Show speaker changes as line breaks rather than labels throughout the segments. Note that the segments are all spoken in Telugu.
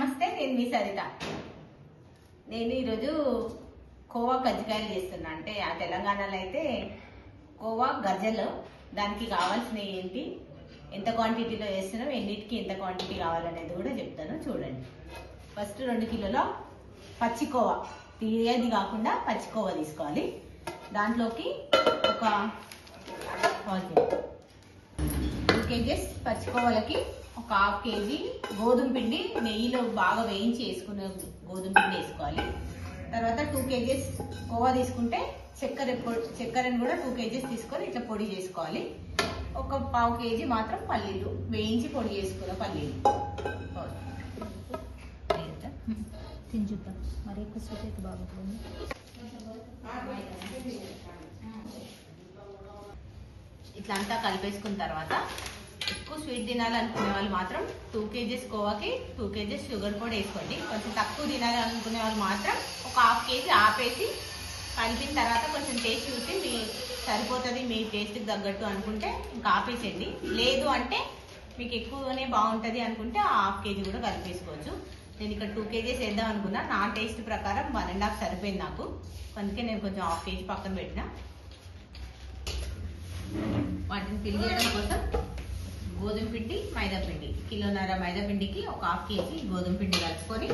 నమస్తే, నేను మీ సరిత. నేను ఈరోజు కోవా కజ్జికాయలు చేస్తున్నా. అంటే ఆ తెలంగాణలో అయితే కోవా గజ్జలు. దానికి కావాల్సిన ఏంటి, ఎంత క్వాంటిటీలో చేస్తున్నాం, ఎన్నిటికి ఎంత క్వాంటిటీ కావాలనేది కూడా చెప్తాను, చూడండి. ఫస్ట్ 2 కిలోల పచ్చి కోవా, తీయది కాకుండా పచ్చి కోవా తీసుకోవాలి. దాంట్లోకి ఒక 2 కేజీస్ పచ్చి కోవాలకి ఒక 1/2 కేజీ గోధుమ పిండి, నెయ్యిలో బాగా వేయించి వేసుకున్న గోధుమ పిండి వేసుకోవాలి. తర్వాత 2 కేజీస్ కోవా తీసుకుంటే చక్కెరని కూడా 2 కేజీస్ తీసుకొని ఇట్లా పొడి చేసుకోవాలి. ఒక 1/2 కేజీ మాత్రం పల్లీలు, వేయించి పొడి చేసుకున్న పల్లీలు.
తించుతా మరి ఎక్కువ స్వీట్ అయితే బాగుంటుంది.
ఇట్లా అంతా కలిపేసుకున్న తర్వాత ఎక్కువ స్వీట్ తినాలనుకునే వాళ్ళు మాత్రం 2 కేజీస్ కోవాకి 2 కేజీస్ షుగర్ పొడి వేసుకోండి. కొంచెం తక్కువ తినాలనుకునే వాళ్ళు మాత్రం ఒక 1/2 కేజీ ఆపేసి కలిపిన తర్వాత కొంచెం టేస్ట్ చూసి మీ సరిపోతుంది, మీ టేస్ట్కి తగ్గట్టు అనుకుంటే ఇంకా ఆపేసేయండి. లేదు అంటే మీకు ఎక్కువనే బాగుంటుంది అనుకుంటే 1/2 కేజీ కూడా కలిపేసుకోవచ్చు. నేను ఇక్కడ 2 కేజీస్ వేద్దాం అనుకున్నా. నా టేస్ట్ ప్రకారం 1.5 సరిపోయింది నాకు, అందుకే నేను కొంచెం 1/2 కేజీ పక్కన పెట్టిన. వాటిని ఫిల్ చేయడం కోసం గోధుమ పిండి, మైదా పిండి, 1.5 కిలో మైదా పిండికి ఒక 1/2 కేజీ గోధుమ పిండి కలుపుకొని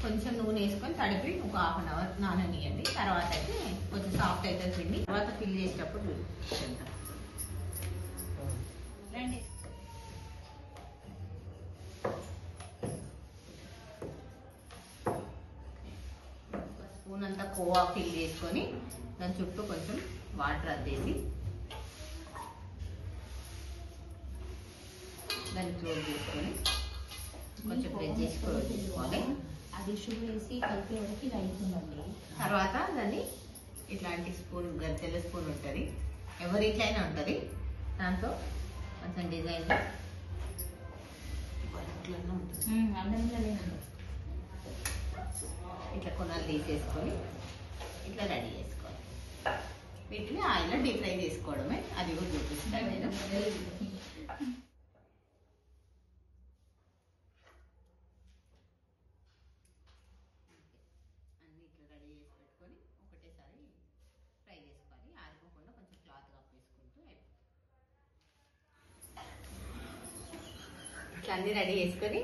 కొంచెం నూనె వేసుకొని తడిపి ఒక 1/2 అవర్ నాననియండి. తర్వాత అయితే కొంచెం సాఫ్ట్ అవుతుంది పిండి. తర్వాత ఫిల్ చేసేటప్పుడు రండి. స్పూన్ అంతా కోవా ఫిల్ చేసుకొని దాని చుట్టూ కొంచెం వాటర్ అద్దేసి దాన్ని క్లోజ్ చేసుకొని కొంచెం ప్రెస్ చేసుకోవాలి.
అది షుగర్ వేసి కలిపే వరకు ఇది అవుతుందండి.
తర్వాత దాన్ని ఇట్లాంటి స్పూన్, గజ్జల స్పూన్ ఉంటుంది, ఎవరి ఇట్లయినా ఉంటుంది, దాంతో కొంచెం డిజైన్ ఇట్లా కొనాలు తీసేసుకొని ఇట్లా రెడీ చేసుకోవాలి. వీటిని ఆయిల్లో డీప్ ఫ్రై చేసుకోవడమే, అది కూడా చూపిస్తాను నేను. అన్ని ఇట్లా రెడీ చేసి పెట్టుకొని ఒకటేసారి ఫ్రై చేసుకోవాలి. ఆరిపోకుండా కొంచెం క్లాత్ కప్పేసుకుంటూ ఇట్లా అన్ని రెడీ చేసుకొని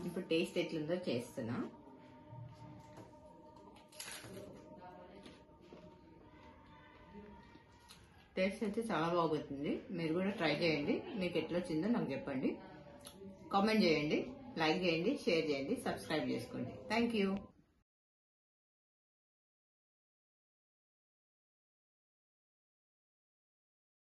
ఇప్పుడు టేస్ట్ ఎట్లుందో చేస్తున్నా. టేస్ట్ అయితే చాలా బాగుంటుంది. మీరు కూడా ట్రై చేయండి. మీకు ఎట్లా వచ్చిందో నాకు చెప్పండి, కామెంట్ చేయండి, లైక్ చేయండి, షేర్ చేయండి, సబ్స్క్రైబ్ చేసుకోండి. Thank you.